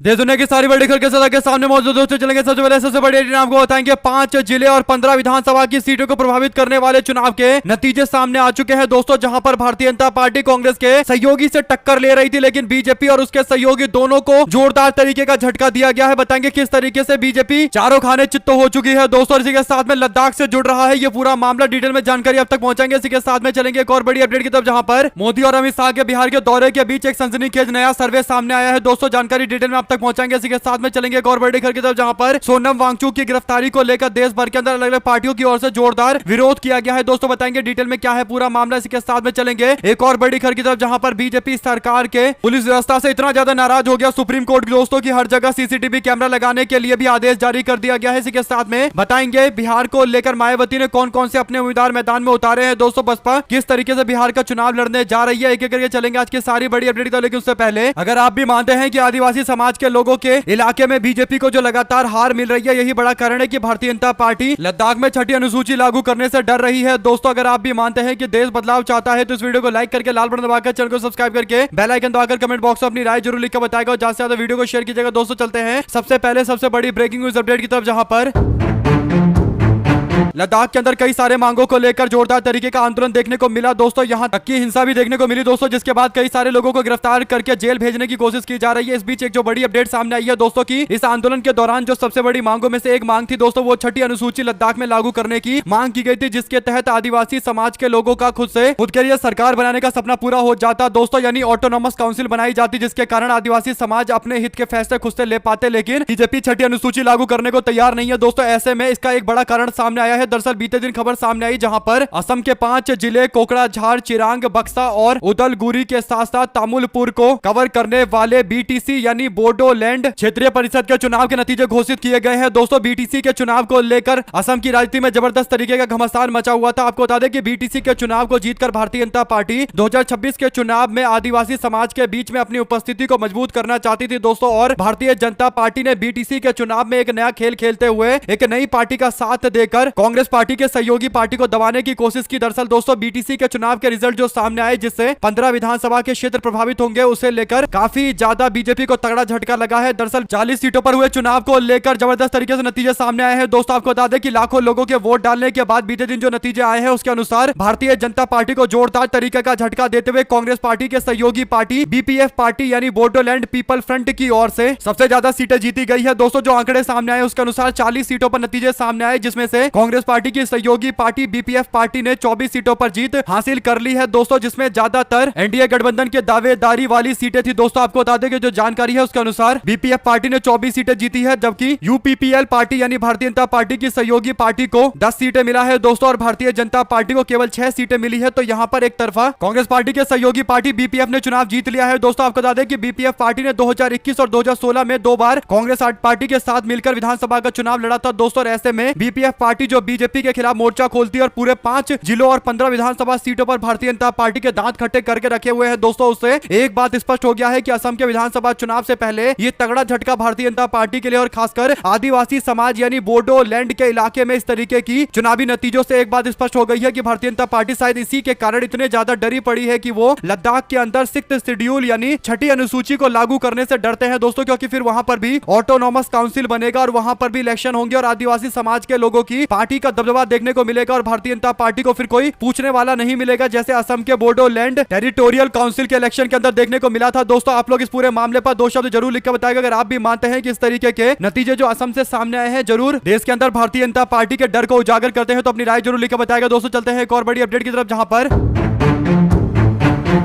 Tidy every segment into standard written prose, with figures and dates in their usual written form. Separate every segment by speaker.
Speaker 1: देश दुनिया की सारी बड़ी खबर के साथ के सामने मौजूद दोस्तों चलेंगे। सबसे पहले सबसे बड़ी अपडेट आपको बताएंगे 5 जिले और 15 विधानसभा की सीटों को प्रभावित करने वाले चुनाव के नतीजे सामने आ चुके हैं दोस्तों, जहां पर भारतीय जनता पार्टी कांग्रेस के सहयोगी से टक्कर ले रही थी, लेकिन बीजेपी और उसके सहयोगी दोनों को जोरदार तरीके का झटका दिया गया है। बताएंगे किस तरीके से बीजेपी चारों खाने चित्त हो चुकी है दोस्तों। इसी के साथ में लद्दाख से जुड़ रहा है ये पूरा मामला, डिटेल में जानकारी अब तक पहुंचाएंगे। इसी के साथ में चलेंगे एक और बड़ी अपडेट की तरफ, जहां पर मोदी और अमित शाह के बिहार के दौरे के बीच एक सनसनीखेज नया सर्वे सामने आया है दोस्तों। जानकारी डिटेल में अब तक पहुंचाएंगे। इसी के साथ में चलेंगे एक और बड़ी खबर की तरफ, जहां पर सोनम वांगचुक की गिरफ्तारी को लेकर देश भर के अंदर अलग अलग पार्टियों की ओर से जोरदार विरोध किया गया है दोस्तों। बताएंगे डिटेल में क्या है पूरा मामला। इसी के साथ में चलेंगे एक और बड़ी खबर की तरफ, जहां पर बीजेपी सरकार के पुलिस व्यवस्था से इतना ज्यादा नाराज हो गया सुप्रीम कोर्ट की दोस्तों की हर जगह सीसीटीवी कैमरा लगाने के लिए भी आदेश जारी कर दिया गया है। इसी के साथ में बताएंगे बिहार को लेकर मायावती ने कौन कौन से अपने उम्मीदवार मैदान में उतारे हैं दोस्तों। बसपा किस तरीके से बिहार का चुनाव लड़ने जा रही है, एक एक करके चलेंगे आज की सारी बड़ी अपडेट। लेकिन उससे पहले अगर आप भी मानते हैं कि आदिवासी समाज के लोगों के इलाके में बीजेपी को जो लगातार हार मिल रही है, यही बड़ा कारण है कि भारतीय जनता पार्टी लद्दाख में छठी अनुसूची लागू करने से डर रही है दोस्तों। अगर आप भी मानते हैं कि देश बदलाव चाहता है तो इस वीडियो को लाइक करके लाल बटन दबाकर चैनल को सब्सक्राइब करके बेल आइकन दबाकर कमेंट बॉक्स में अपनी राय जरूर लिखकर बताएगा और ज्यादा से ज्यादा वीडियो को शेयर कीजिएगा दोस्तों। चलते हैं सबसे पहले सबसे बड़ी ब्रेकिंग न्यूज अपडेट की तरफ, जहां पर लद्दाख के अंदर कई सारे मांगों को लेकर जोरदार तरीके का आंदोलन देखने को मिला दोस्तों। यहां तक की हिंसा भी देखने को मिली दोस्तों, जिसके बाद कई सारे लोगों को गिरफ्तार करके जेल भेजने की कोशिश की जा रही है। इस बीच एक जो बड़ी अपडेट सामने आई है दोस्तों की इस आंदोलन के दौरान जो सबसे बड़ी मांगों में से एक मांग थी दोस्तों, वो छठी अनुसूची लद्दाख में लागू करने की मांग की गई थी, जिसके तहत आदिवासी समाज के लोगों का खुद के लिए सरकार बनाने का सपना पूरा हो जाता दोस्तों, यानी ऑटोनॉमस काउंसिल बनाई जाती, जिसके कारण आदिवासी समाज अपने हित के फैसले खुद से ले पाते। लेकिन बीजेपी छठी अनुसूची लागू करने को तैयार नहीं है दोस्तों। ऐसे में इसका एक बड़ा कारण सामने आया है। दरअसल बीते दिन खबर सामने आई, जहां पर असम के 5 जिले कोकराझार, चिरांग, बक्सा और उदलगुरी के साथ साथ तामुलपुर को कवर करने वाले बीटीसी यानी बोडोलैंड क्षेत्रीय परिषद के चुनाव के नतीजे घोषित किए गए हैं दोस्तों। बीटीसी के चुनाव को लेकर असम की राजनीति में जबरदस्त तरीके का घमासान मचा हुआ था। आपको बता दें कि बीटीसी के चुनाव को जीतकर भारतीय जनता पार्टी 2026 के चुनाव में आदिवासी समाज के बीच में अपनी उपस्थिति को मजबूत करना चाहती थी दोस्तों, और भारतीय जनता पार्टी ने बीटीसी के चुनाव में एक नया खेल खेलते हुए एक नई पार्टी का साथ देकर कांग्रेस पार्टी के सहयोगी पार्टी को दबाने की कोशिश की। दरअसल दोस्तों बीटीसी के चुनाव के रिजल्ट जो सामने आए, जिससे 15 विधानसभा के क्षेत्र प्रभावित होंगे, उसे लेकर काफी ज्यादा बीजेपी को तगड़ा झटका लगा है। दरअसल 40 सीटों पर हुए चुनाव को लेकर जबरदस्त तरीके से नतीजे सामने आए हैं दोस्तों। आपको बता दें कि लाखों लोगों के वोट डालने के बाद बीते दिन जो नतीजे आए हैं, उसके अनुसार भारतीय जनता पार्टी को जोरदार तरीके का झटका देते हुए कांग्रेस पार्टी के सहयोगी पार्टी बीपीएफ पार्टी यानी बोडोलैंड पीपल फ्रंट की ओर से सबसे ज्यादा सीटें जीती गई है दोस्तों। जो आंकड़े सामने आए उसके अनुसार 40 सीटों पर नतीजे सामने आए, जिसमें से कांग्रेस पार्टी की सहयोगी पार्टी बीपीएफ पार्टी ने 24 सीटों पर जीत हासिल कर ली है दोस्तों, जिसमें ज्यादातर एनडीए गठबंधन के दावेदारी वाली सीटें थी दोस्तों। आपको बता दें कि जो जानकारी है उसके अनुसार बीपीएफ पार्टी ने 24 सीटें जीती है, जबकि यूपीपीएल पार्टी यानी भारतीय जनता पार्टी की सहयोगी पार्टी को 10 सीटें मिला है दोस्तों, और भारतीय जनता पार्टी को केवल 6 सीटें मिली है। तो यहाँ पर एक तरफा कांग्रेस पार्टी के सहयोगी पार्टी बीपीएफ ने चुनाव जीत लिया है दोस्तों। आपको बता दें कि बीपीएफ पार्टी ने 2021 और 2016 में 2 बार कांग्रेस पार्टी के साथ मिलकर विधानसभा का चुनाव लड़ा था दोस्तों। ऐसे में बीपीएफ पार्टी जो बीजेपी के खिलाफ मोर्चा खोलती है और पूरे 5 जिलों और 15 विधानसभा सीटों पर भारतीय जनता पार्टी के दांत खट्टे करके रखे हुए हैं दोस्तों, उससे एक बात स्पष्ट हो गया है कि असम के विधानसभा चुनाव से पहले ये तगड़ा झटका भारतीय जनता पार्टी के लिए और खासकर आदिवासी समाज यानी बोडोलैंड के इलाके में इस तरीके की चुनावी नतीजों से एक बात स्पष्ट हो गई है कि भारतीय जनता पार्टी शायद इसी के कारण इतने ज्यादा डरी पड़ी है कि वो लद्दाख के अंदर 6th शेड्यूल यानी छठी अनुसूची को लागू करने से डरते हैं दोस्तों, क्योंकि फिर वहां पर भी ऑटोनॉमस काउंसिल बनेगा और वहां पर भी इलेक्शन होंगे और आदिवासी समाज के लोगों की पार्टी का दबदबा देखने को मिलेगा और भारतीय जनता पार्टी को फिर कोई पूछने वाला नहीं मिलेगा, जैसे असम के बोडोलैंड टेरिटोरियल काउंसिल के इलेक्शन के अंदर देखने को मिला था दोस्तों। आप लोग इस पूरे मामले पर 2 शब्द जरूर लिखकर बताएगा अगर आप भी मानते हैं कि इस तरीके के नतीजे जो असम से सामने आए हैं जरूर देश के अंदर भारतीय जनता पार्टी के डर को उजागर करते हैं, तो अपनी राय जरूर लिखकर बताएगा दोस्तों। चलते हैं एक और बड़ी अपडेट की तरफ, जहां पर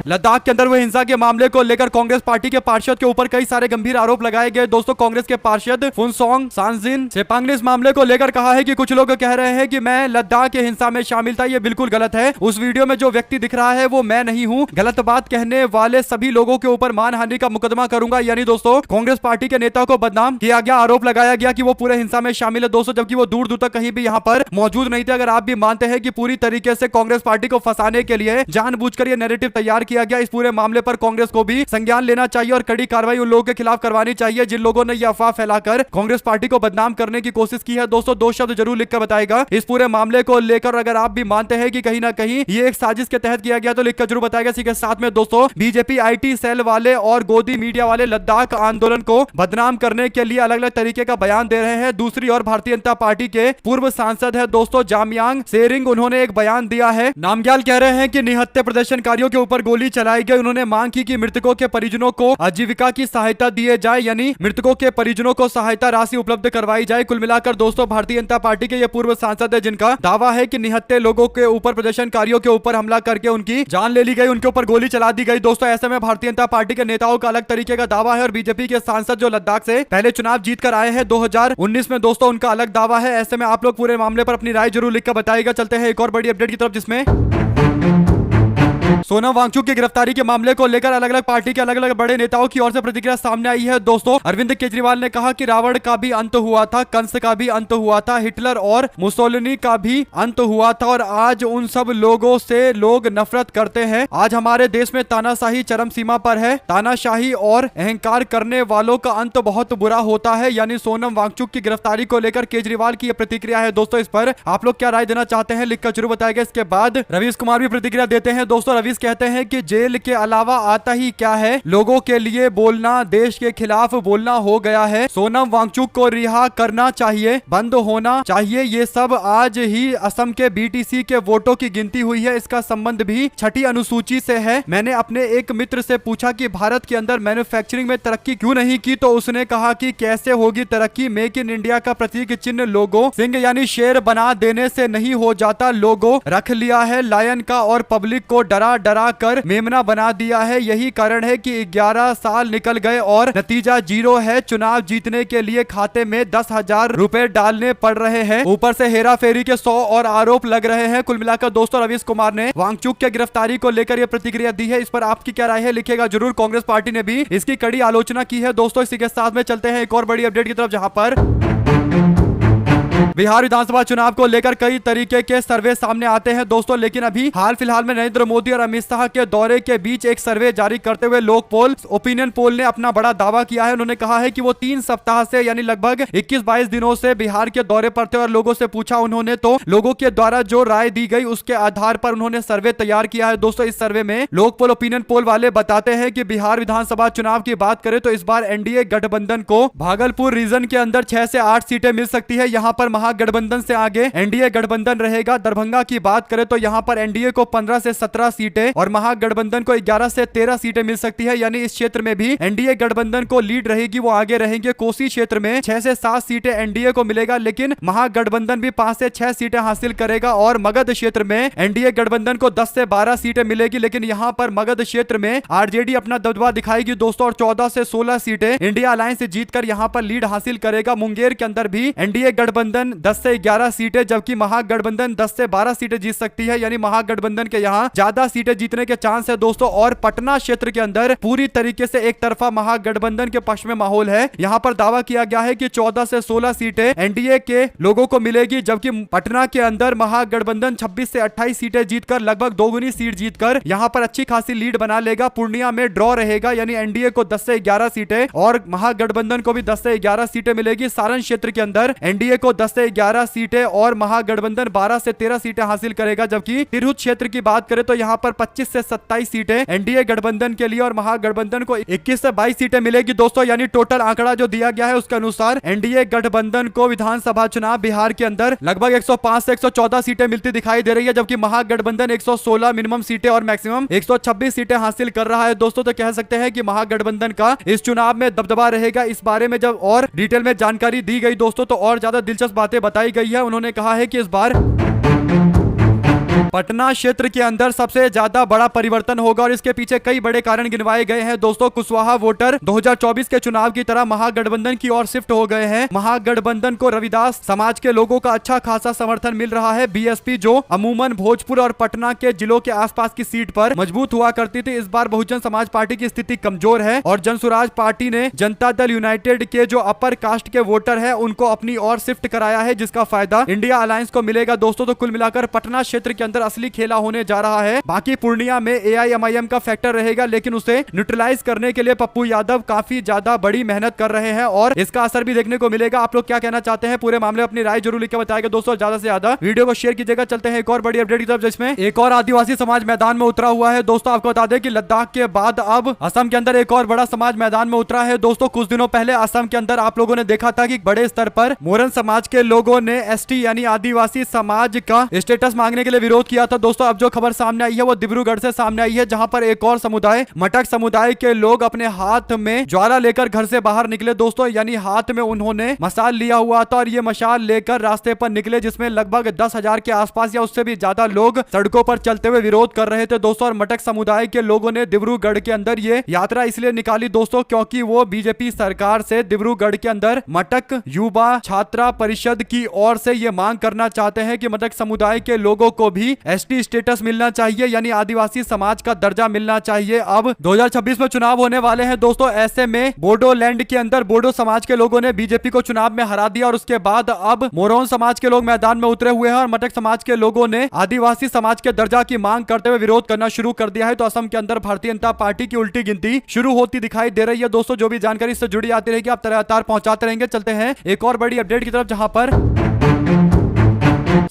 Speaker 1: लद्दाख के अंदर हुए हिंसा के मामले को लेकर कांग्रेस पार्टी के पार्षद के ऊपर कई सारे गंभीर आरोप लगाए गए दोस्तों। कांग्रेस के पार्षद फुनसोंग सांजिन सेपांग ने इस मामले को लेकर कहा है कि कुछ लोग कह रहे हैं कि मैं लद्दाख के हिंसा में शामिल था, ये बिल्कुल गलत है। उस वीडियो में जो व्यक्ति दिख रहा है वो मैं नहीं हूं। गलत बात कहने वाले सभी लोगों के ऊपर मानहानि का मुकदमा करूंगा। यानी दोस्तों कांग्रेस पार्टी के नेता को बदनाम किया गया, आरोप लगाया गया कि वो पूरे हिंसा में शामिल है दोस्तों, जबकि वो दूर दूर तक कहीं भी यहाँ पर मौजूद नहीं थे। अगर आप भी मानते हैं कि पूरी तरीके से कांग्रेस पार्टी को फंसाने के लिए जानबूझकर ये नैरेटिव तैयार तैयार किया गया। इस पूरे मामले पर कांग्रेस को भी संज्ञान लेना चाहिए और कड़ी कार्रवाई उन लोगों के खिलाफ करवानी चाहिए जिन लोगों ने यह अफवाह फैलाकर कांग्रेस पार्टी को बदनाम करने की कोशिश की है। दोस्तों 2 शब्द जरूर लिखकर बताएगा इस पूरे मामले को लेकर। अगर आप भी मानते हैं कि कहीं ना कहीं ये एक साजिश के तहत किया गया तो लिखकर जरूर बताएगा। इसी के साथ में दोस्तों बीजेपी आईटी सेल वाले और गोदी मीडिया वाले लद्दाख आंदोलन को बदनाम करने के लिए अलग अलग तरीके का बयान दे रहे हैं। दूसरी ओर भारतीय जनता पार्टी के पूर्व सांसद है दोस्तों जामयांग सेरिंग, उन्होंने एक बयान दिया है। नामग्याल कह रहे हैं कि निहत्थे प्रदर्शनकारियों के ऊपर गोली चलाई गई। उन्होंने मांग की कि मृतकों के परिजनों को आजीविका की सहायता दिए जाए, यानी मृतकों के परिजनों को सहायता राशि उपलब्ध करवाई जाए। कुल मिलाकर दोस्तों भारतीय जनता पार्टी के ये पूर्व सांसद है जिनका दावा है कि निहत्थे लोगों के ऊपर प्रदर्शनकारियों के ऊपर हमला करके उनकी जान ले ली गई, उनके ऊपर गोली चला दी गई। दोस्तों ऐसे में भारतीय जनता पार्टी के नेताओं का अलग तरीके का दावा है और बीजेपी के सांसद जो लद्दाख से पहले चुनाव जीत कर आए हैं 2019 में दोस्तों उनका अलग दावा है। ऐसे में आप लोग पूरे मामले पर अपनी राय जरूर लिखकर बताइएगा। चलते हैं एक और बड़ी अपडेट की तरफ जिसमें सोनम वांगचुक की गिरफ्तारी के मामले को लेकर अलग अलग पार्टी के अलग अलग बड़े नेताओं की ओर से प्रतिक्रिया सामने आई है। दोस्तों अरविंद केजरीवाल ने कहा कि रावण का भी अंत हुआ था, कंस का भी अंत हुआ था, हिटलर और मुसोलिनी का भी अंत हुआ था और आज उन सब लोगों से लोग नफरत करते हैं। आज हमारे देश में तानाशाही चरम सीमा पर है। तानाशाही और अहंकार करने वालों का अंत बहुत बुरा होता है। यानी सोनम वांगचुक की गिरफ्तारी को लेकर केजरीवाल की यह प्रतिक्रिया है। दोस्तों इस पर आप लोग क्या राय देना चाहते हैं लिखकर जरूर बताएगा। इसके बाद रवीश कुमार भी प्रतिक्रिया देते हैं। दोस्तों रवीश कहते हैं कि जेल के अलावा आता ही क्या है, लोगों के लिए बोलना देश के खिलाफ बोलना हो गया है। सोनम वांगचुक को रिहा करना चाहिए, बंद होना चाहिए। ये सब आज ही असम के बीटीसी के वोटों की गिनती हुई है, इसका संबंध भी 6ठी अनुसूची से है। मैंने अपने एक मित्र से पूछा कि भारत के अंदर मैन्युफैक्चरिंग में तरक्की क्यों नहीं की, तो उसने कहा कि कैसे होगी तरक्की, मेक इन इंडिया का प्रतीक चिन्ह लोगो सिंह यानी शेर बना देने से नहीं हो जाता, लोगो रख लिया है लायन का और पब्लिक को डरा डरा कर मेमना बना दिया है। यही कारण है कि 11 साल निकल गए और नतीजा 0 है। चुनाव जीतने के लिए खाते में 10,000 रुपए डालने पड़ रहे हैं, ऊपर से हेरा फेरी के 100 और आरोप लग रहे हैं। कुल मिलाकर दोस्तों रवीश कुमार ने वांगचुक के गिरफ्तारी को लेकर यह प्रतिक्रिया दी है। इस पर आपकी क्या राय है लिखेगा जरूर। कांग्रेस पार्टी ने भी इसकी कड़ी आलोचना की है। दोस्तों इसी के साथ में चलते हैं एक और बड़ी अपडेट की तरफ जहां पर बिहार विधानसभा चुनाव को लेकर कई तरीके के सर्वे सामने आते हैं दोस्तों, लेकिन अभी हाल फिलहाल में नरेंद्र मोदी और अमित शाह के दौरे के बीच एक सर्वे जारी करते हुए लोक पोल ओपिनियन पोल ने अपना बड़ा दावा किया है। उन्होंने कहा है कि वो 3 सप्ताह से यानी लगभग 21-22 दिनों से बिहार के दौरे पर थे और लोगों से पूछा उन्होंने, तो लोगों के द्वारा जो राय दी गई उसके आधार पर उन्होंने सर्वे तैयार किया है। दोस्तों इस सर्वे में लोक पोल ओपिनियन पोल वाले बताते हैं कि बिहार विधानसभा चुनाव की बात करें तो इस बार एनडीए गठबंधन को भागलपुर रीजन के अंदर 6 से 8 सीटें मिल सकती है। यहाँ पर महागठबंधन से आगे एनडीए गठबंधन रहेगा। दरभंगा की बात करें तो यहाँ पर एनडीए को 15 से 17 सीटें और महागठबंधन को 11 से 13 सीटें मिल सकती है। यानी इस क्षेत्र में भी एनडीए गठबंधन को लीड रहेगी, वो आगे रहेंगे। कोसी क्षेत्र में 6 से 7 सीटें एनडीए को मिलेगा, लेकिन महागठबंधन भी 5 से 6 सीटें हासिल करेगा। और मगध क्षेत्र में एनडीए गठबंधन को 10 से 12 सीटें मिलेगी, लेकिन यहाँ पर मगध क्षेत्र में आरजेडी अपना दबदबा दिखाएगी दोस्तों और 14 से 16 सीटें इंडिया अलायंस से जीतकर यहाँ पर लीड हासिल करेगा। मुंगेर के अंदर भी एनडीए गठबंधन 10 से 11 सीटें, जबकि महागठबंधन 10 से 12 सीटें जीत सकती है। यानी महागठबंधन के यहाँ ज्यादा सीटें जीतने के चांस है दोस्तों। और पटना क्षेत्र के अंदर पूरी तरीके से एक तरफा महागठबंधन के पक्ष में माहौल है। यहाँ पर दावा किया गया है कि 14 से 16 सीटें एनडीए के लोगों को मिलेगी, जबकि पटना के अंदर महागठबंधन 26 से 28 सीटें जीतकर लगभग दोगुनी सीट जीतकर यहाँ पर अच्छी खासी लीड बना लेगा। पूर्णिया में ड्रॉ रहेगा, यानी एनडीए को 10 से 11 सीटें और महागठबंधन को भी 10 से 11 सीटें मिलेगी। सारण क्षेत्र के अंदर एनडीए को 10 से 11 सीटें और महागठबंधन 12 से 13 सीटें हासिल करेगा। जबकि तिरहुत क्षेत्र की बात करें तो यहाँ पर 25 से 27 सीटें एनडीए गठबंधन के लिए और महागठबंधन को 21 से 22 सीटें मिलेगी दोस्तों। यानी टोटल आंकड़ा जो दिया गया है उसके अनुसार एनडीए गठबंधन को विधानसभा चुनाव बिहार के अंदर लगभग 105 से 114 सीटें मिलती दिखाई दे रही है, जबकि महागठबंधन 116 मिनिमम सीटें और मैक्सिमम 126 सीटें हासिल कर रहा है दोस्तों। तो कह सकते हैं कि महागठबंधन का इस चुनाव में दबदबा रहेगा। इस बारे में जब और डिटेल में जानकारी दी गई दोस्तों तो और ज्यादा दिलचस्प बातें बताई गई है। उन्होंने कहा है कि इस बार पटना क्षेत्र के अंदर सबसे ज्यादा बड़ा परिवर्तन होगा और इसके पीछे कई बड़े कारण गिनवाए गए हैं दोस्तों। कुशवाहा वोटर 2024 के चुनाव की तरह महागठबंधन की ओर शिफ्ट हो गए हैं। महागठबंधन को रविदास समाज के लोगों का अच्छा खासा समर्थन मिल रहा है। बीएसपी जो अमूमन भोजपुर और पटना के जिलों के आसपास की सीट पर मजबूत हुआ करती थी, इस बार बहुजन समाज पार्टी की स्थिति कमजोर है और जनसुराज पार्टी ने जनता दल यूनाइटेड के जो अपर कास्ट के वोटर है उनको अपनी ओर शिफ्ट कराया है, जिसका फायदा इंडिया अलायंस को मिलेगा दोस्तों। तो कुल मिलाकर पटना क्षेत्र के के अंदर असली खेला होने जा रहा है। बाकी पूर्णिया में AIMIM का फैक्टर रहेगा, लेकिन उसे न्यूट्रलाइज करने के लिए पप्पू यादव काफी ज्यादा बड़ी मेहनत कर रहे हैं और इसका असर भी देखने को मिलेगा। आप लोग क्या कहना चाहते हैं पूरे मामले, अपनी राय जरूर लिख के बताएगा दोस्तों। ज्यादा से ज्यादा वीडियो को शेयर कीजिएगा। चलते हैं एक और बड़ी अपडेट की तरफ, जिसमें एक और आदिवासी समाज मैदान में उतरा हुआ है। दोस्तों आपको बता दें कि लद्दाख के बाद अब असम के अंदर एक और बड़ा समाज मैदान में उतरा है। दोस्तों कुछ दिनों पहले असम के अंदर आप लोगों ने देखा था कि बड़े स्तर पर मोरन समाज के लोगों ने ST यानी आदिवासी समाज का स्टेटस मांगने के लिए विरोध किया था। दोस्तों अब जो खबर सामने आई है वो डिब्रूगढ़ से सामने आई है, जहां पर एक और समुदाय मटक समुदाय के लोग अपने हाथ में ज्वाला लेकर घर से बाहर निकले। दोस्तों यानी हाथ में उन्होंने मशाल लिया हुआ था और ये मशाल लेकर रास्ते पर निकले, जिसमें लगभग 10,000 के आसपास या उससे भी ज्यादा लोग सड़कों पर चलते हुए विरोध कर रहे थे दोस्तों। और मटक समुदाय के लोगों ने डिब्रूगढ़ के अंदर ये यात्रा इसलिए निकाली दोस्तों क्योंकि वो बीजेपी सरकार से डिब्रूगढ़ के अंदर मटक युवा छात्रा परिषद की ओर से ये मांग करना चाहते हैं कि मटक समुदाय के लोगों को भी ST स्टेटस मिलना चाहिए, यानी आदिवासी समाज का दर्जा मिलना चाहिए। अब 2026 में चुनाव होने वाले हैं दोस्तों, ऐसे में बोडोलैंड के अंदर बोडो समाज के लोगों ने बीजेपी को चुनाव में हरा दिया और उसके बाद अब मोरोन समाज के लोग मैदान में उतरे हुए हैं और मटक समाज के लोगों ने आदिवासी समाज के दर्जा की मांग करते हुए विरोध करना शुरू कर दिया है। तो असम के अंदर भारतीय जनता पार्टी की उल्टी गिनती शुरू होती दिखाई दे रही है दोस्तों। जो भी जानकारी इससे जुड़ी आती रहेगी आप लगातार पहुंचाते रहेंगे। चलते हैं एक और बड़ी अपडेट की तरफ, जहां पर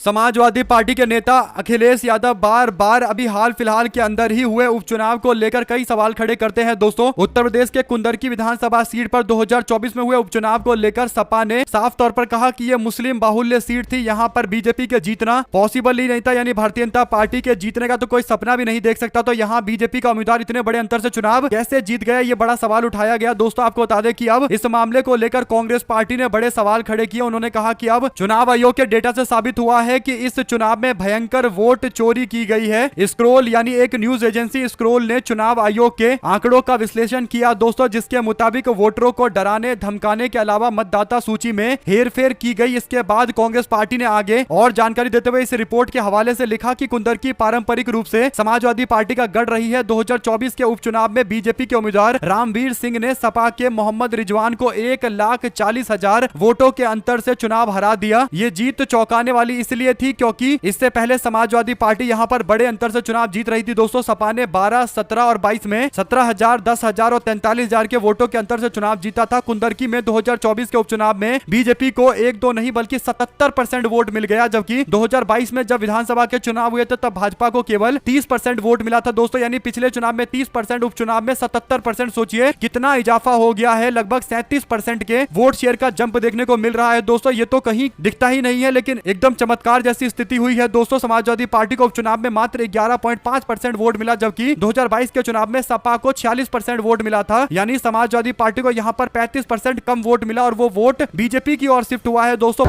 Speaker 1: समाजवादी पार्टी के नेता अखिलेश यादव बार बार अभी हाल फिलहाल के अंदर ही हुए उपचुनाव को लेकर कई सवाल खड़े करते हैं दोस्तों। उत्तर प्रदेश के कुंदरकी विधानसभा सीट पर 2024 में हुए उपचुनाव को लेकर सपा ने साफ तौर पर कहा कि यह मुस्लिम बाहुल्य सीट थी, यहां पर बीजेपी के जीतना पॉसिबल ही नहीं था, यानी भारतीय जनता पार्टी के जीतने का तो कोई सपना भी नहीं देख सकता। तो यहाँ बीजेपी का उम्मीदवार इतने बड़े अंतर से चुनाव कैसे जीत गया, ये बड़ा सवाल उठाया गया दोस्तों। आपको बता दें कि अब इस मामले को लेकर कांग्रेस पार्टी ने बड़े सवाल खड़े किए। उन्होंने कहा कि अब चुनाव आयोग के डेटा से साबित हुआ है कि इस चुनाव में भयंकर वोट चोरी की गई है। स्क्रोल यानी एक न्यूज एजेंसी स्क्रोल ने चुनाव आयोग के आंकड़ों का विश्लेषण किया दोस्तों, जिसके मुताबिक वोटरों को डराने धमकाने के अलावा मतदाता सूची में हेरफेर की गई। इसके बाद कांग्रेस पार्टी ने आगे और जानकारी देते हुए इस रिपोर्ट के हवाले से लिखा कि कुंदरकी पारंपरिक रूप से समाजवादी पार्टी का गढ़ रही है। 2024 के उपचुनाव में बीजेपी के उम्मीदवार रामवीर सिंह ने सपा के मोहम्मद रिजवान को 1,40,000 वोटों के अंतर से चुनाव हरा दिया। ये जीत चौंकाने वाली इसलिए थी क्योंकि इससे पहले समाजवादी पार्टी यहां पर बड़े अंतर से चुनाव जीत रही थी दोस्तों। सपा ने 12, 17 और 22 में 17,000, 10,000 और 43,000 के वोटों के अंतर से चुनाव जीता था। कुंदरकी में 2024 के उपचुनाव में बीजेपी को 1-2 नहीं बल्कि 77% वोट मिल गया, जबकि 2022 में जब विधानसभा के चुनाव हुए थे तब भाजपा को केवल 30% वोट मिला था दोस्तों। यानी पिछले चुनाव में 30%, उपचुनाव में 77%। सोचिए कितना इजाफा हो गया है, लगभग 37% के वोट शेयर का जंप देखने को मिल रहा है दोस्तों। ये तो कहीं दिखता ही नहीं है, लेकिन एकदम चमत्कार जैसी स्थिति हुई है दोस्तों। समाजवादी पार्टी को उपचुनाव में मात्र 11.5% वोट मिला, जबकि 2022 के चुनाव में सपा को 46% वोट मिला था। यानी समाजवादी पार्टी को यहां पर 35% कम वोट मिला और वो वोट बीजेपी की ओर शिफ्ट हुआ है दोस्तों।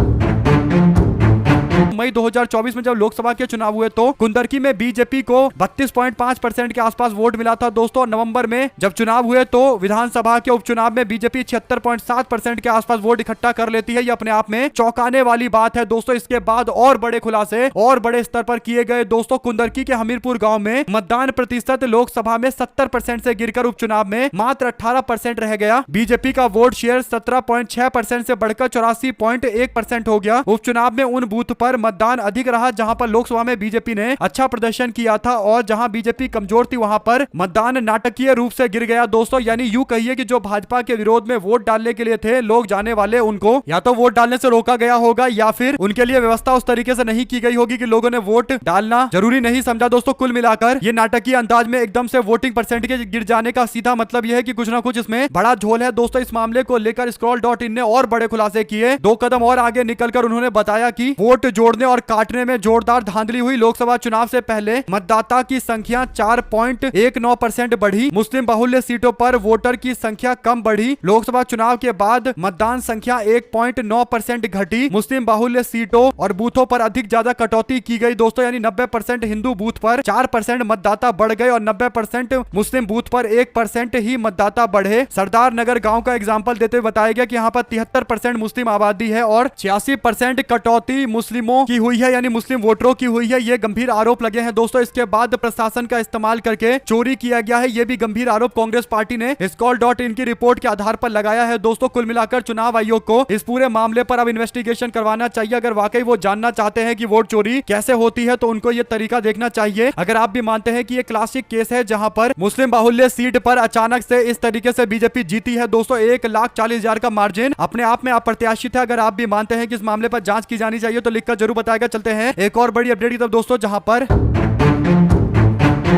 Speaker 1: मई 2024 में जब लोकसभा के चुनाव हुए तो कुंदरकी में बीजेपी को 32.5% के आसपास वोट मिला था दोस्तों। नवंबर में जब चुनाव हुए तो विधानसभा के उपचुनाव में बीजेपी 76.7% के आसपास वोट इकट्ठा कर लेती है। ये अपने आप में चौंकाने वाली बात है दोस्तों। इसके बाद और बड़े खुलासे और बड़े स्तर पर किए गए दोस्तों। कुंदरकी के हमीरपुर गांव में मतदान प्रतिशत लोकसभा में 70% से गिरकर उपचुनाव में मात्र 18% रह गया। बीजेपी का वोट शेयर 17.6% से बढ़कर 84.1% हो गया। उपचुनाव में उन बूथ पर मतदान अधिक रहा जहां पर लोकसभा में बीजेपी ने अच्छा प्रदर्शन किया था और जहां बीजेपी कमजोर थी वहां पर मतदान नाटकीय रूप से गिर गया दोस्तों। यानी यूं कहिए कि जो भाजपा के विरोध में वोट डालने के लिए थे लोग जाने वाले, उनको या तो वोट डालने से रोका गया होगा या फिर उनके लिए व्यवस्था उस तरीके से नहीं की गई होगी कि लोगों ने वोट डालना जरूरी नहीं समझा दोस्तों। कुल मिलाकर ये नाटकीय अंदाज में एकदम से वोटिंग परसेंटेज गिर जाने का सीधा मतलब यह है कि कुछ ना कुछ इसमें बड़ा झोल है दोस्तों। इस मामले को लेकर scroll.in ने और बड़े खुलासे किए। 2 कदम और आगे निकलकर उन्होंने बताया कि वोट जोड़ने और काटने में जोरदार धांधली हुई। लोकसभा चुनाव से पहले मतदाता की संख्या 4.19% बढ़ी। मुस्लिम बाहुल्य सीटों पर वोटर की संख्या कम बढ़ी। लोकसभा चुनाव के बाद मतदान संख्या 1.9% घटी। मुस्लिम बाहुल्य सीटों और बूथों पर अधिक ज्यादा कटौती की गई दोस्तों। यानी 90% हिंदू बूथ पर 4% मतदाता बढ़ गए और 90% मुस्लिम बूथ पर 1% ही मतदाता बढ़े। सरदार नगर गांव का एग्जाम्पल देते हुए बताया गया कि यहाँ पर 73% मुस्लिम आबादी है और 86% कटौती मुस्लिमों मुस्लिमों की हुई है, यानी मुस्लिम वोटरों की हुई है, ये गंभीर आरोप लगे हैं दोस्तों। इसके बाद प्रशासन का इस्तेमाल करके चोरी किया गया है, ये भी गंभीर आरोप कांग्रेस पार्टी ने स्कॉल.इन की रिपोर्ट के आधार पर लगाया है दोस्तों। कुल मिलाकर चुनाव आयोग को इस पूरे मामले पर अब इन्वेस्टिगेशन करवाना चाहिए। अगर वाकई वो जानना चाहते हैं कि वोट चोरी कैसे होती है तो उनको ये तरीका देखना चाहिए। अगर आप भी मानते हैं कि ये क्लासिक केस है जहां पर मुस्लिम बाहुल्य सीट पर अचानक से इस तरीके से बीजेपी जीती है दोस्तों, 1,40,000 का मार्जिन अपने आप में अप्रत्याशित है। अगर आप भी मानते हैं कि इस मामले पर जांच की जानी चाहिए तो लिखकर जरूर बताएगा। चलते हैं एक और बड़ी अपडेट की तरफ दोस्तों, जहां पर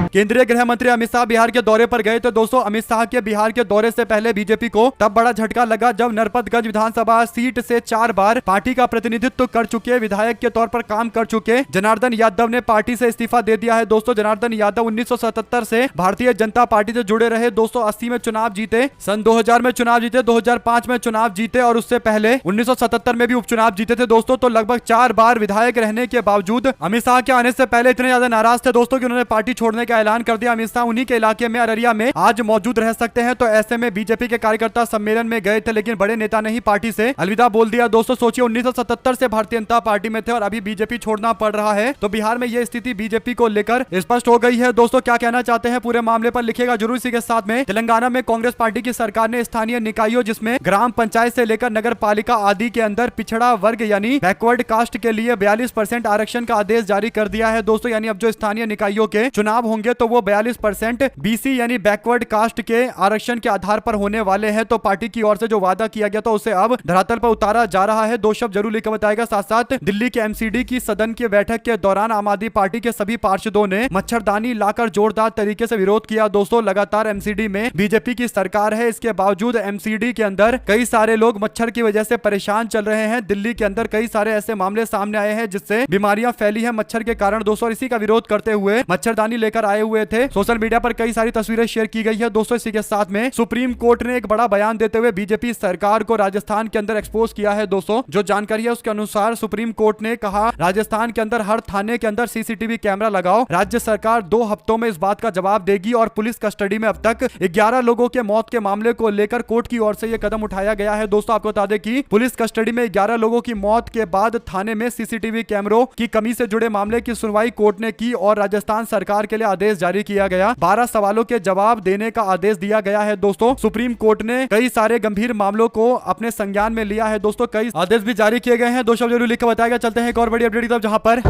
Speaker 1: केंद्रीय गृह मंत्री अमित शाह बिहार के दौरे पर गए। तो दोस्तों अमित शाह के बिहार के दौरे से पहले बीजेपी को तब बड़ा झटका लगा जब नरपतगंज विधानसभा सीट से 4 बार पार्टी का प्रतिनिधित्व कर चुके विधायक के तौर पर काम कर चुके जनार्दन यादव ने पार्टी से इस्तीफा दे दिया है दोस्तों। जनार्दन यादव 1977 से भारतीय जनता पार्टी से जुड़े रहे दोस्तों। 80 में चुनाव जीते, सन 2000 में चुनाव जीते, 2005 में चुनाव जीते और उससे पहले 1977 में भी उपचुनाव जीते थे दोस्तों। तो लगभग 4 बार विधायक रहने के बावजूद अमित शाह के आने से पहले इतने ज्यादा नाराज थे दोस्तों कि उन्होंने पार्टी छोड़ने का ऐलान कर दिया। अमित शाह उन्हीं के इलाके में अररिया में आज मौजूद रह सकते हैं। तो ऐसे में बीजेपी के कार्यकर्ता सम्मेलन में गए थे, लेकिन बड़े नेता ने ही पार्टी से अलविदा बोल दिया दोस्तों। सोचिए 1977 से भारतीय जनता पार्टी में थे और अभी बीजेपी छोड़ना पड़ रहा है। तो बिहार में यह स्थिति बीजेपी को लेकर स्पष्ट हो गई है दोस्तों। क्या कहना चाहते हैं पूरे मामले पर लिखेगा जरूर। इसी के साथ में तेलंगाना में कांग्रेस पार्टी की सरकार ने स्थानीय निकायों जिसमें ग्राम पंचायत से लेकर नगर पालिका आदि के अंदर पिछड़ा वर्ग यानी बैकवर्ड कास्ट के लिए 42% आरक्षण का आदेश जारी कर दिया है दोस्तों। यानी अब जो स्थानीय निकायों के चुनाव होंगे तो वो 42% बीसी यानी बैकवर्ड कास्ट के आरक्षण के आधार पर होने वाले हैं। तो पार्टी की ओर से जो वादा किया गया था उसे अब धरातल पर उतारा जा रहा है। 2 शब्द जरूर लिखकर बताएगा। साथ साथ दिल्ली के एमसीडी की सदन की बैठक के दौरान आम आदमी पार्टी के सभी पार्षदों ने मच्छरदानी लाकर जोरदार तरीके से विरोध किया दोस्तों। लगातार एमसीडी में बीजेपी की सरकार है, इसके बावजूद एमसीडी के अंदर कई सारे लोग मच्छर की वजह से परेशान चल रहे हैं। दिल्ली के अंदर कई सारे ऐसे मामले सामने आए हैं जिससे बीमारियां फैली है मच्छर के कारण दोस्तों। इसी का विरोध करते हुए मच्छरदानी लेकर आए हुए थे। सोशल मीडिया पर कई सारी तस्वीरें शेयर की गई है दोस्तों। इसी के साथ में सुप्रीम कोर्ट ने एक बड़ा बयान देते हुए बीजेपी सरकार को राजस्थान के अंदर एक्सपोज किया है दोस्तों। जो जानकारी है उसके अनुसार सुप्रीम कोर्ट ने कहा राजस्थान के अंदर हर थाने के अंदर सीसीटीवी कैमरा लगाओ। राज्य सरकार 2 हफ्तों में इस बात का जवाब देगी। और पुलिस कस्टडी में अब तक 11 लोगों के मौत के मामले को लेकर कोर्ट की ओर से यह कदम उठाया गया है दोस्तों। आपको बता दें कि पुलिस कस्टडी में 11 लोगों की मौत के बाद थाने में सीसीटीवी कैमरों की कमी से जुड़े मामले की सुनवाई कोर्ट ने की और राजस्थान सरकार के लिए आदेश जारी किया गया। 12 सवालों के जवाब देने का आदेश दिया गया है दोस्तों। सुप्रीम कोर्ट ने कई सारे गंभीर मामलों को अपने संज्ञान में लिया है दोस्तों। कई आदेश भी जारी किए गए हैं। 2 शब्द जरूर लिखकर बताएगा। चलते हैं एक और बड़ी अपडेट की तरफ, जहां पर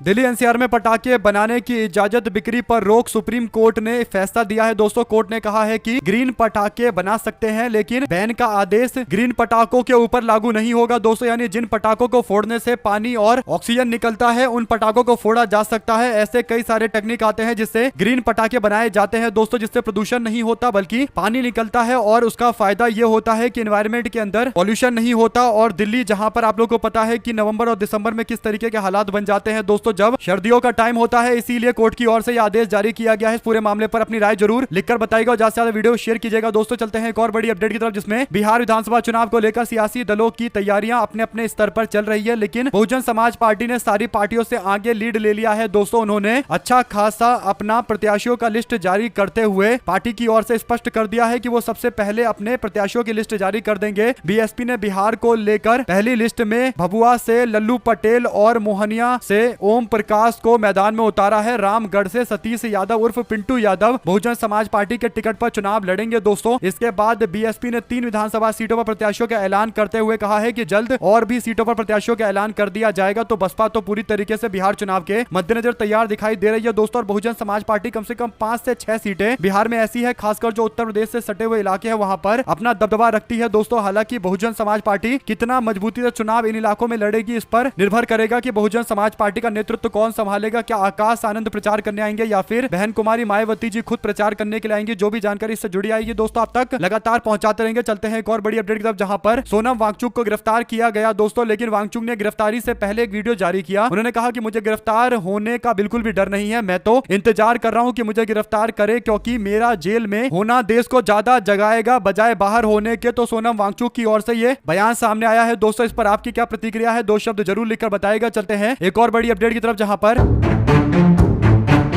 Speaker 1: दिल्ली एनसीआर में पटाखे बनाने की इजाजत बिक्री पर रोक। सुप्रीम कोर्ट ने फैसला दिया है दोस्तों। कोर्ट ने कहा है कि ग्रीन पटाखे बना सकते हैं लेकिन बैन का आदेश ग्रीन पटाखों के ऊपर लागू नहीं होगा दोस्तों। यानी जिन पटाखों को फोड़ने से पानी और ऑक्सीजन निकलता है उन पटाखों को फोड़ा जा सकता है। ऐसे कई सारे टेक्निक आते हैं जिससे ग्रीन पटाखे बनाए जाते हैं दोस्तों, जिससे प्रदूषण नहीं होता बल्कि पानी निकलता है और उसका फायदा यह होता है कि एनवायरमेंट के अंदर पॉल्यूशन नहीं होता। और दिल्ली जहां पर आप लोगों को पता है कि नवंबर और दिसंबर में किस तरीके के हालात बन जाते हैं दोस्तों जब सर्दियों का टाइम होता है, इसीलिए कोर्ट की ओर से यह आदेश जारी किया गया है। इस पूरे मामले पर अपनी राय जरूर लिखकर बताइएगा और ज्यादा से ज्यादा वीडियो शेयर कीजिएगा दोस्तों। चलते हैं एक और बड़ी अपडेट की तरफ, जिसमें बिहार विधानसभा चुनाव को लेकर सियासी दलों की तैयारियां अपने अपने स्तर पर चल रही है, लेकिन बहुजन समाज पार्टी ने सारी पार्टियों से आगे लीड ले लिया है दोस्तों। उन्होंने अच्छा खासा अपना प्रत्याशियों का लिस्ट जारी करते हुए पार्टी की ओर से स्पष्ट कर दिया है कि वो सबसे पहले अपने प्रत्याशियों की लिस्ट जारी कर देंगे। बीएसपी ने बिहार को लेकर पहली लिस्ट में भभुआ से लल्लू पटेल और मोहनिया से ओम प्रकाश को मैदान में उतारा है। रामगढ़ से सतीश यादव उर्फ पिंटू यादव बहुजन समाज पार्टी के टिकट पर चुनाव लड़ेंगे दोस्तों। इसके बाद बीएसपी ने 3 विधानसभा सीटों पर प्रत्याशियों का ऐलान करते हुए कहा है कि जल्द और भी सीटों पर प्रत्याशियों का ऐलान कर दिया जाएगा। तो बसपा तो पूरी तरीके से बिहार चुनाव के मद्देनजर तैयार दिखाई दे रही है दोस्तों। और बहुजन समाज पार्टी कम से कम 5 से 6 सीटें बिहार में ऐसी है, खासकर जो उत्तर प्रदेश से सटे हुए इलाके हैं वहां पर अपना दबदबा रखती है दोस्तों। हालांकि बहुजन समाज पार्टी कितना मजबूती से चुनाव इन इलाकों में लड़ेगी इस पर निर्भर करेगा कि बहुजन समाज पार्टी का नेतृत्व कौन संभालेगा। क्या आकाश आनंद प्रचार करने आएंगे या फिर बहन कुमारी मायावती जी खुद प्रचार करने के लिए आएंगे। जो भी जानकारी इससे जुड़ी आएगी दोस्तों आप तक लगातार पहुंचाते रहेंगे। चलते हैं एक और बड़ी अपडेट की तरफ, जहां पर सोनम वांगचुक को गिरफ्तार किया गया दोस्तों। लेकिन वांगचुक ने गिरफ्तारी से पहले एक वीडियो जारी किया। उन्होंने कहा कि मुझे गिरफ्तार होने का बिल्कुल भी डर नहीं है, मैं तो इंतजार कर रहा हूं कि मुझे गिरफ्तार करे क्योंकि मेरा जेल में होना देश को ज्यादा जगाएगा बजाय बाहर होने के। तो सोनम वांगचुक की ओर से ये बयान सामने आया है दोस्तों। इस पर आपकी क्या प्रतिक्रिया है? 2 शब्द जरूर लिखकर बताएगा। चलते हैं एक और बड़ी अपडेट की तरफ, जहां पर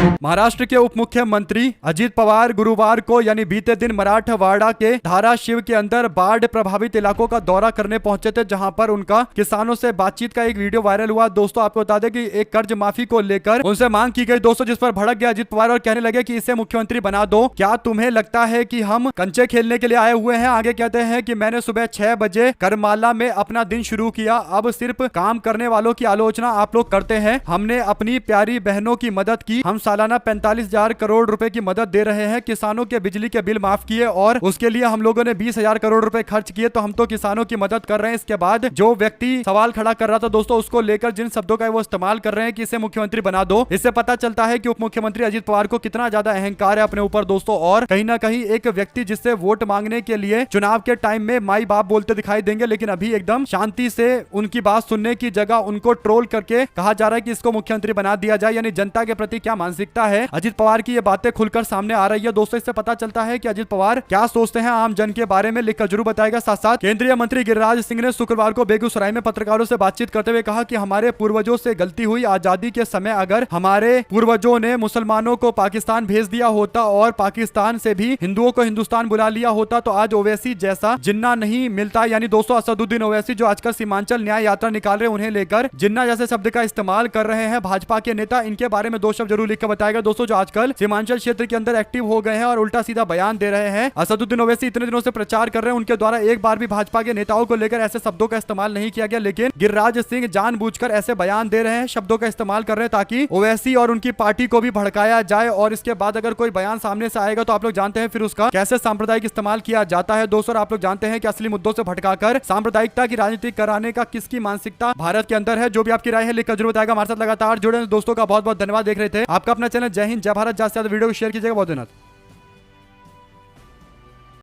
Speaker 1: महाराष्ट्र के उप मुख्यमंत्री अजित पवार गुरुवार को यानी बीते दिन मराठवाड़ा के धाराशिव के अंदर बाढ़ प्रभावित इलाकों का दौरा करने पहुंचे थे, जहां पर उनका किसानों से बातचीत का एक वीडियो वायरल हुआ। दोस्तों आपको बता दें कि एक कर्ज माफी को लेकर उनसे मांग की गई दोस्तों, जिस पर भड़क गया अजित पवार और कहने लगे कि इसे मुख्यमंत्री बना दो। क्या तुम्हें लगता है कि हम कंचे खेलने के लिए आए हुए हैं? आगे कहते हैं कि मैंने सुबह 6 बजे करमाला में अपना दिन शुरू किया। अब सिर्फ काम करने वालों की आलोचना आप लोग करते हैं। हमने अपनी प्यारी बहनों की मदद की। हम सालाना 45,000 करोड़ रुपए की मदद दे रहे हैं। किसानों के बिजली के बिल माफ किए और उसके लिए हम लोगों ने 20,000 करोड़ रुपए खर्च किए, तो हम तो किसानों की मदद कर रहे हैं। इसके बाद जो व्यक्ति सवाल खड़ा कर रहा था दोस्तों, उसको लेकर जिन शब्दों का वो इस्तेमाल कर रहे हैं कि इसे मुख्यमंत्री बना दो, इससे पता चलता है कि उप मुख्यमंत्री अजित पवार को कितना ज्यादा अहंकार है अपने ऊपर दोस्तों। और कहीं ना कहीं एक व्यक्ति जिससे वोट मांगने के लिए चुनाव के टाइम में माई बाप बोलते दिखाई देंगे, लेकिन अभी एकदम शांति से उनकी बात सुनने की जगह उनको ट्रोल करके कहा जा रहा है कि इसको मुख्यमंत्री बना दिया जाए। यानी जनता के प्रति क्या मानसिकता है अजित पवार की, ये बातें खुलकर सामने आ रही है दोस्तों। इससे पता चलता है कि अजित पवार क्या सोचते हैं आम जन के बारे में, लिखकर जरूर बताएगा। साथ साथ केंद्रीय मंत्री गिरिराज सिंह ने शुक्रवार को बेगूसराय में पत्रकारों से बातचीत करते हुए कहा कि हमारे पूर्वजों से गलती हुई। आजादी के समय अगर हमारे पूर्वजों ने मुसलमानों को पाकिस्तान भेज दिया होता और पाकिस्तान से भी हिंदुओं को हिंदुस्तान बुला लिया होता, तो आज ओवैसी जैसा जिन्ना नहीं मिलता। यानी दोस्तों असदुद्दीन ओवैसी जो आजकल सीमांचल न्याय यात्रा निकाल रहे हैं, उन्हें लेकर जिन्ना जैसे शब्द का इस्तेमाल कर रहे हैं भाजपा के नेता। इनके बारे में 2 शब्द जरूर लिखकर बताएगा दोस्तों, जो आजकल सीमांचल क्षेत्र के अंदर एक्टिव हो गए हैं और उल्टा सीधा बयान दे रहे हैं। असदुद्दीन ओवैसी इतने दिनों से प्रचार कर रहे हैं, उनके द्वारा एक बार भी भाजपा के नेताओं को लेकर ऐसे शब्दों का इस्तेमाल नहीं किया गया, लेकिन गिरिराज सिंह जानबूझकर ऐसे बयान दे रहे हैं, शब्दों का इस्तेमाल कर रहे हैं ताकि ओवैसी और उनकी पार्टी को भी भड़काया जाए। और इसके बाद अगर कोई बयान सामने से आएगा तो आप लोग जानते हैं फिर उसका कैसे सांप्रदायिक इस्तेमाल किया जाता है दोस्तों। आप लोग जानते हैं कि असली मुद्दों से भटकाकर सांप्रदायिकता की राजनीति कराने का किसकी मानसिकता भारत के अंदर है। जो भी आपकी राय है लिखकर जरूर बताएगा। हमारे साथ लगातार जुड़े दोस्तों का बहुत बहुत धन्यवाद। देख रहे थे आपका अपना चैनल जय हिंद जय भारत। ज्यादा से ज्यादा वीडियो को शेयर कीजिएगा। बहुत धन्यवाद।